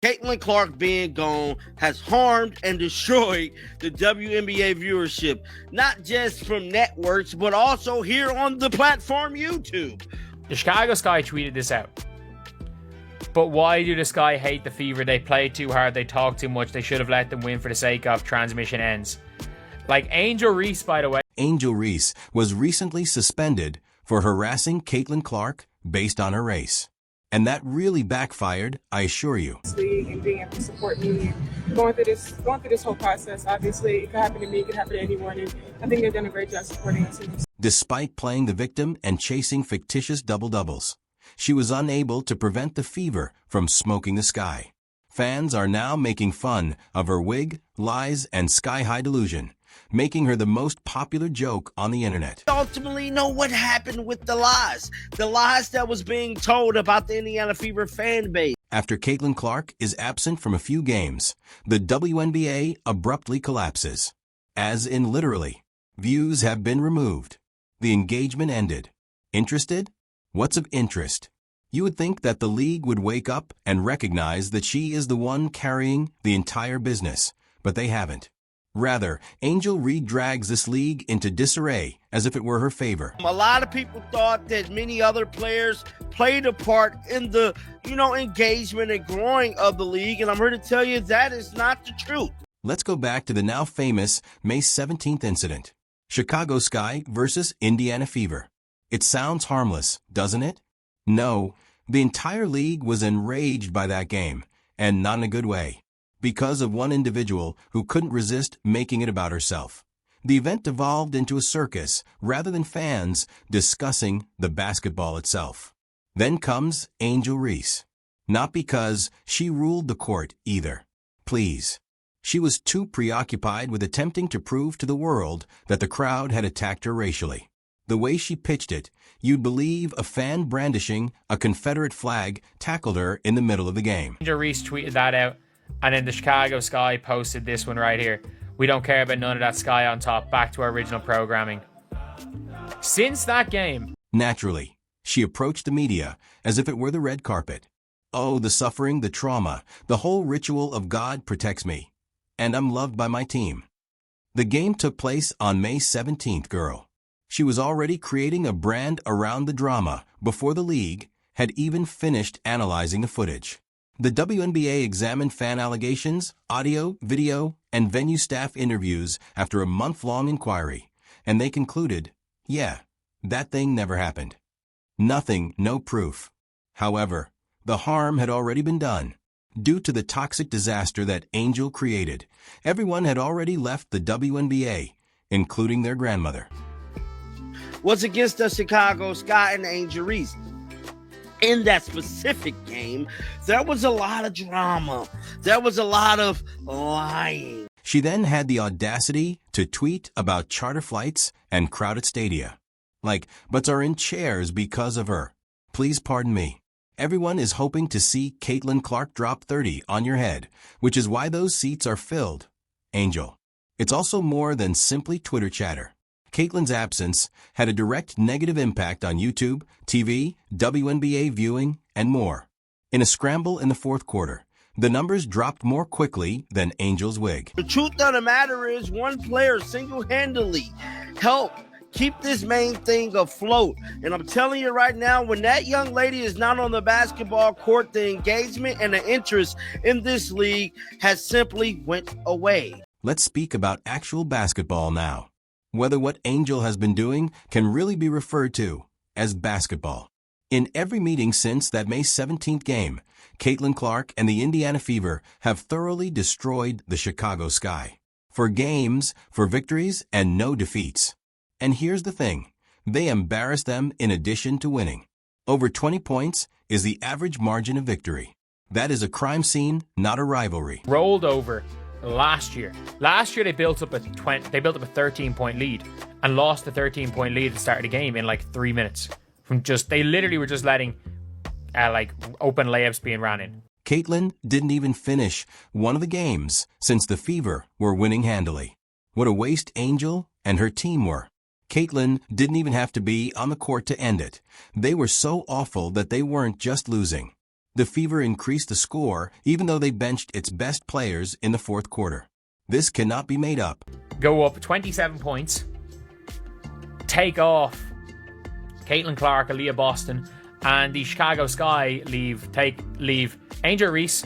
Caitlin Clark being gone has harmed and destroyed the WNBA viewership, not just from networks, but also here on the platform YouTube. The Chicago Sky tweeted this out. But why do the Sky hate the Fever? They played too hard, they talk too much, they should have let them win for the sake of transmission ends. Like Angel Reese, by the way. Angel Reese was recently suspended for harassing Caitlin Clark based on her race. And that really backfired, I assure you. And being able to support me and going through this whole process. Obviously, it could happen to me, it could happen to anyone, and I think they've done a great job supporting us. Despite playing the victim and chasing fictitious double-doubles, she was unable to prevent the Fever from smoking the Sky. Fans are now making fun of her wig, lies, and sky-high delusion, making her the most popular joke on the internet. Ultimately know what happened with the lies that was being told about the Indiana Fever fan base. After Caitlin Clark is absent from a few games, the WNBA abruptly collapses. As in literally, views have been removed. The engagement ended. Interested? What's of interest? You would think that the league would wake up and recognize that she is the one carrying the entire business, but they haven't. Rather, Angel Reese drags this league into disarray as if it were her favor. A lot of people thought that many other players played a part in the, engagement and growing of the league, and I'm here to tell you that is not the truth. Let's go back to the now famous May 17th incident. Chicago Sky versus Indiana Fever. It sounds harmless, doesn't it? No, the entire league was enraged by that game, and not in a good way, because of one individual who couldn't resist making it about herself. The event devolved into a circus rather than fans discussing the basketball itself. Then comes Angel Reese. Not because she ruled the court either. Please. She was too preoccupied with attempting to prove to the world that the crowd had attacked her racially. The way she pitched it, you'd believe a fan brandishing a Confederate flag tackled her in the middle of the game. Angel Reese tweeted that out, and then the Chicago Sky posted this one right here. We don't care about none of that Sky on top. Back to our original programming. Since that game, naturally, she approached the media as if it were the red carpet. Oh, the suffering, the trauma, the whole ritual of God protects me. And I'm loved by my team. The game took place on May 17th, girl. She was already creating a brand around the drama before the league had even finished analyzing the footage. The WNBA examined fan allegations, audio, video, and venue staff interviews after a month-long inquiry, and they concluded, yeah, that thing never happened. Nothing, no proof. However, the harm had already been done. Due to the toxic disaster that Angel created, everyone had already left the WNBA, including their grandmother. Was against the Chicago Sky and Angel Reese. In that specific game, there was a lot of drama. There was a lot of lying. She then had the audacity to tweet about charter flights and crowded stadia. Like, butts are in chairs because of her. Please pardon me. Everyone is hoping to see Caitlin Clark drop 30 on your head, which is why those seats are filled. Angel. It's also more than simply Twitter chatter. Caitlin's absence had a direct negative impact on YouTube, TV, WNBA viewing, and more. In a scramble in the fourth quarter, the numbers dropped more quickly than Angel's wig. The truth of the matter is one player single-handedly helped keep this main thing afloat. And I'm telling you right now, when that young lady is not on the basketball court, the engagement and the interest in this league has simply went away. Let's speak about actual basketball now. Whether what Angel has been doing can really be referred to as basketball. In every meeting since that May 17th game, Caitlin Clark and the Indiana Fever have thoroughly destroyed the Chicago Sky. For games, for victories, and no defeats. And here's the thing, they embarrassed them in addition to winning. Over 20 points is the average margin of victory. That is a crime scene, not a rivalry. Rolled over last year. Last year they built up a 13-point lead and lost the 13-point lead at the start of the game in like 3 minutes. They literally were just letting open layups being ran in. Caitlin didn't even finish one of the games since the Fever were winning handily. What a waste Angel and her team were. Caitlin didn't even have to be on the court to end it. They were so awful that they weren't just losing. The Fever increased the score even though they benched its best players in the fourth quarter. This cannot be made up. Go up 27 points. Take off Caitlin Clark, Aaliyah Boston, and the Chicago Sky leave Angel Reese.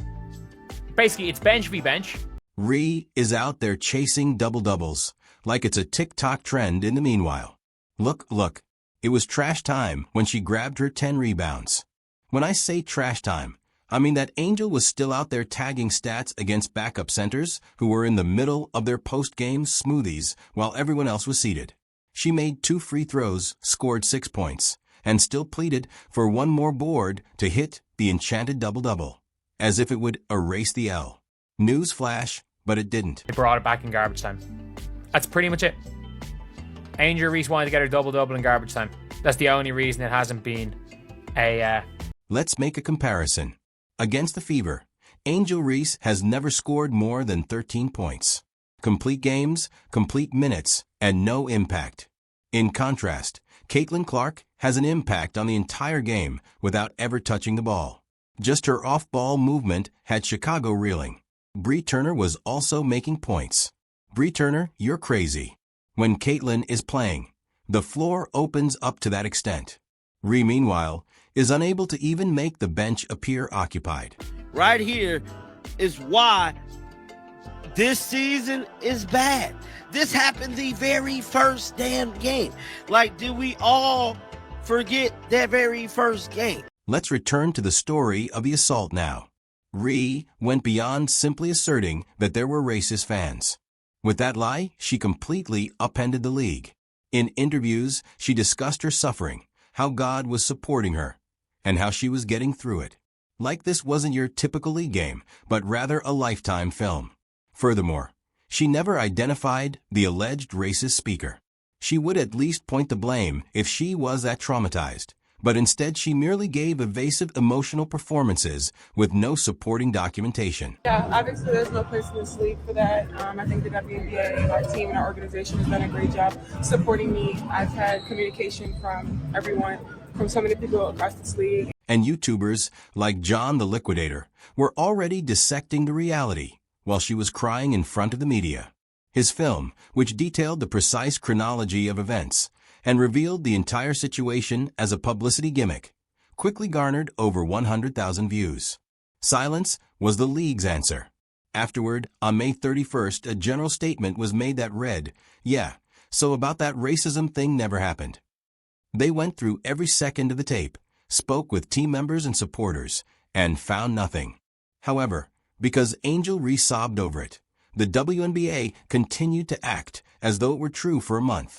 Basically, it's bench v bench. Ree is out there chasing double-doubles like it's a TikTok trend in the meanwhile. Look, it was trash time when she grabbed her 10 rebounds. When I say trash time, I mean that Angel was still out there tagging stats against backup centers who were in the middle of their post-game smoothies while everyone else was seated. She made 2 free throws, scored 6 points, and still pleaded for one more board to hit the enchanted double-double, as if it would erase the L. News flash, but it didn't. They brought it back in garbage time. That's pretty much it. Angel Reese wanted to get her double-double in garbage time. That's the only reason it hasn't been a... Let's make a comparison. Against the Fever, Angel Reese has never scored more than 13 points. Complete games, complete minutes, and no impact. In contrast, Caitlin Clark has an impact on the entire game without ever touching the ball. Just her off-ball movement had Chicago reeling. Bree Turner was also making points. Bree Turner, you're crazy. When Caitlin is playing, the floor opens up to that extent. Ree, meanwhile, is unable to even make the bench appear occupied. Right here is why this season is bad. This happened the very first damn game. Like, did we all forget that very first game? Let's return to the story of the assault now. Ree went beyond simply asserting that there were racist fans. With that lie, she completely upended the league. In interviews, she discussed her suffering, how God was supporting her, and how she was getting through it. Like this wasn't your typical league game, but rather a Lifetime film. Furthermore, she never identified the alleged racist speaker. She would at least point the blame if she was that traumatized, but instead she merely gave evasive emotional performances with no supporting documentation. Yeah, obviously there's no place in this league for that. I think the WNBA, our team and our organization has done a great job supporting me. I've had communication from everyone, from so many people across this league. And YouTubers like John the Liquidator were already dissecting the reality while she was crying in front of the media. His film, which detailed the precise chronology of events and revealed the entire situation as a publicity gimmick, quickly garnered over 100,000 views. Silence was the league's answer. Afterward, on May 31st, a general statement was made that read, "Yeah, so about that racism thing never happened." They went through every second of the tape, spoke with team members and supporters, and found nothing. However, because Angel Reese sobbed over it, the WNBA continued to act as though it were true for a month.